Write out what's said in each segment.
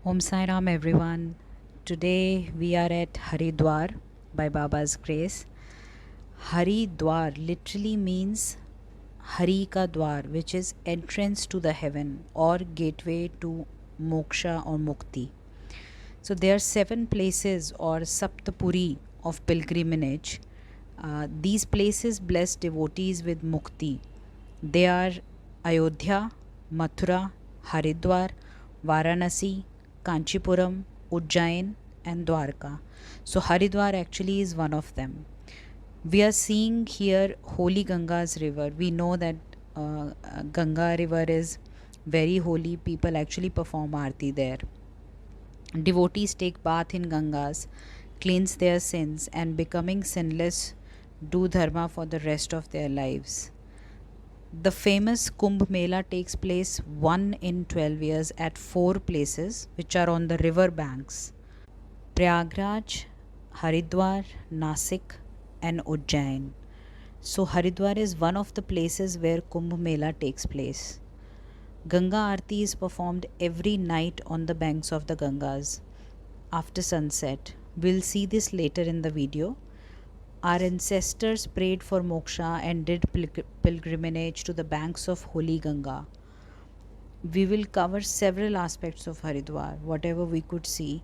Om Sai Ram everyone. Today we are at Haridwar by Baba's grace. Haridwar literally means Hari ka Dwar, which is entrance to the heaven or gateway to moksha or mukti. So there are 7 places or Saptapuri of pilgrimage. These places bless devotees with mukti. They are Ayodhya, Mathura, Haridwar, Varanasi, Kanchipuram, Ujjain, and Dwarka. So Haridwar actually is one of them. We are seeing here holy Ganga's river. We know that Ganga river is very holy. People actually perform aarti there. Devotees take bath in Gangas, cleanse their sins, and becoming sinless, do dharma for the rest of their lives. The famous Kumbh Mela takes place 1 in 12 years at 4 places which are on the river banks: Prayagraj, Haridwar, Nasik, and Ujjain. So, Haridwar is one of the places where Kumbh Mela takes place. Ganga Aarti is performed every night on the banks of the Gangas after sunset. We'll see this later in the video. Our ancestors prayed for moksha and did pilgrimage to the banks of holy Ganga. We will cover several aspects of Haridwar, whatever we could see.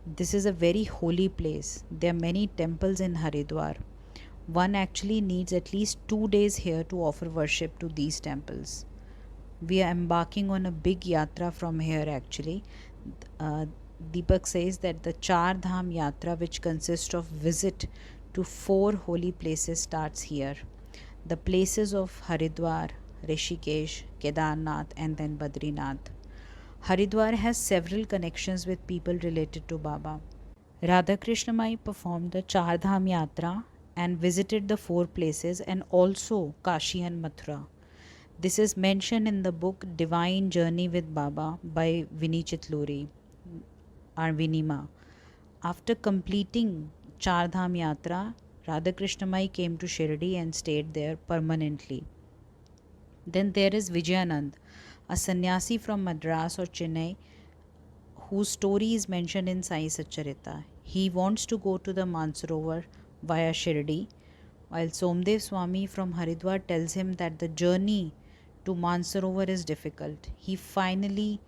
This is a very holy place. There are many temples in Haridwar. One actually needs at least 2 days here to offer worship to these temples. We are embarking on a big yatra from here actually. Uh, Deepak says that the Char Dham Yatra, which consists of visit to 4 holy places, starts here. The places of Haridwar, Rishikesh, Kedarnath, and then Badrinath. Haridwar has several connections with people related to Baba. Radhakrishna Mai performed the Char Dham Yatra and visited the 4 places and also Kashi and Mathura. This is mentioned in the book Divine Journey with Baba by Vinny Chitluri or Vinima. After completing Char Dham Yatra, Radhakrishna Mai came to Shirdi and stayed there permanently. Then there is Vijayanand, a sannyasi from Madras or Chennai whose story is mentioned in Sai Satcharita. He wants to go to the Mansarovar via Shirdi, while Somdev Swami from Haridwar tells him that the journey to Mansarovar is difficult. He finally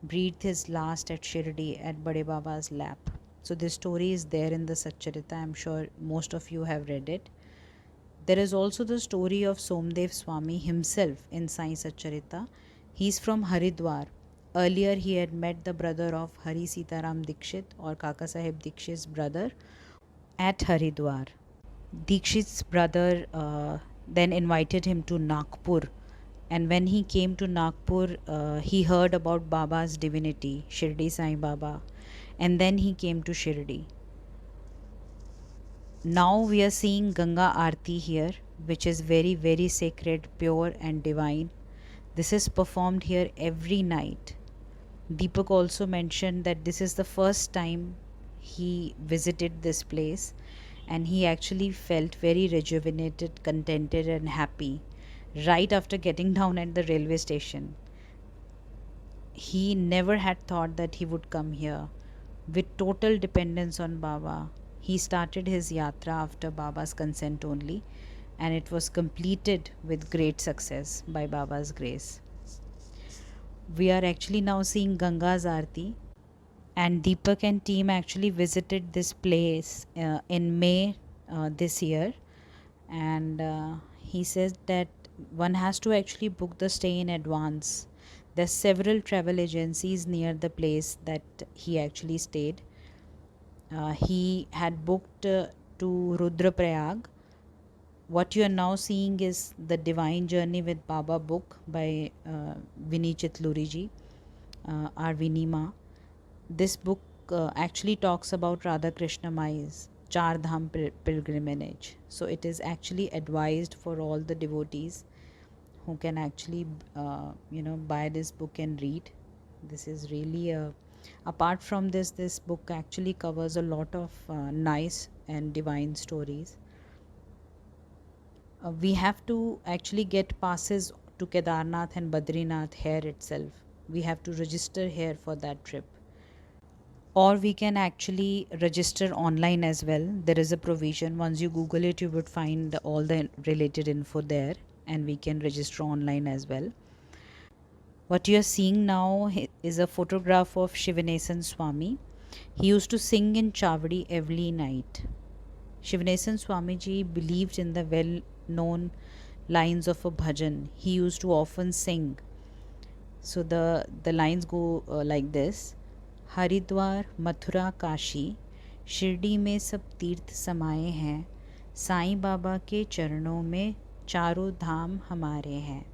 breathed his last at Shirdi at Bade Baba's lap. So this story is there in the Satcharita. I'm sure most of you have read it. There is also the story of Somdev Swami himself in Sai Satcharita. He's from Haridwar. Earlier, he had met the brother of Hari Sitaram Dikshit or Kaka Sahib Dikshit's brother at Haridwar. Dikshit's brother then invited him to Nagpur, and when he came to Nagpur, he heard about Baba's divinity, Shirdi Sai Baba, and then he came to Shirdi. Now we are seeing Ganga Aarti here, which is very, very sacred, pure, and divine. This is performed here every night. Deepak also mentioned that this is the first time he visited this place and he actually felt very rejuvenated, contented, and happy right after getting down at the railway station. He never had thought that he would come here. With total dependence on Baba, he started his yatra after Baba's consent only, and it was completed with great success by Baba's grace. We are actually now seeing Ganga's Aarti, and Deepak and team actually visited this place in May this year, and he says that one has to actually book the stay in advance. There's several travel agencies near the place that he actually stayed. He had booked to Rudraprayag. What you are now seeing is the Divine Journey with Baba book by Vinny Chitluri or Vinima. This book actually talks about Radha Krishna Mai's Char Dham pilgrimage. So it is actually advised for all the devotees who can actually buy this book and read. This is really apart from this book actually covers a lot of nice and divine stories. We have to actually get passes to Kedarnath and Badrinath here itself. We have to register here for that trip. or we can actually register online as well. There is a provision. Once you Google it, you would find all the related info there, and we can register online as well. What you are seeing now is a photograph of Shivanesan Swami. He used to sing in Chavadi every night. Shivanesan Swamiji believed in the well-known lines of a bhajan. He used to often sing. So the lines go like this: Haridwar Mathura Kashi Shirdi में सब तीर्थ समाये हैं, साईं बाबा के चरणों में चारों धाम हमारे हैं.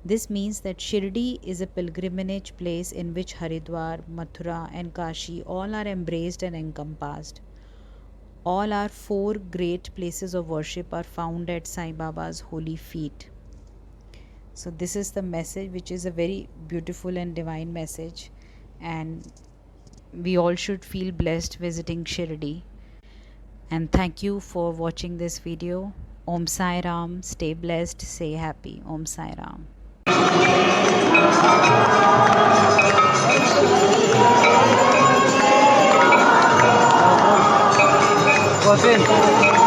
This means that Shirdi is a pilgrimage place in which Haridwar, Mathura and Kashi all are embraced and encompassed. All our four great places of worship are found at Sai Baba's holy feet. So this is the message, which is a very beautiful and divine message, and we all should feel blessed visiting Shirdi. And thank you for watching this video. Om Sai Ram. Stay blessed, stay happy. Om Sai Ram. Go in.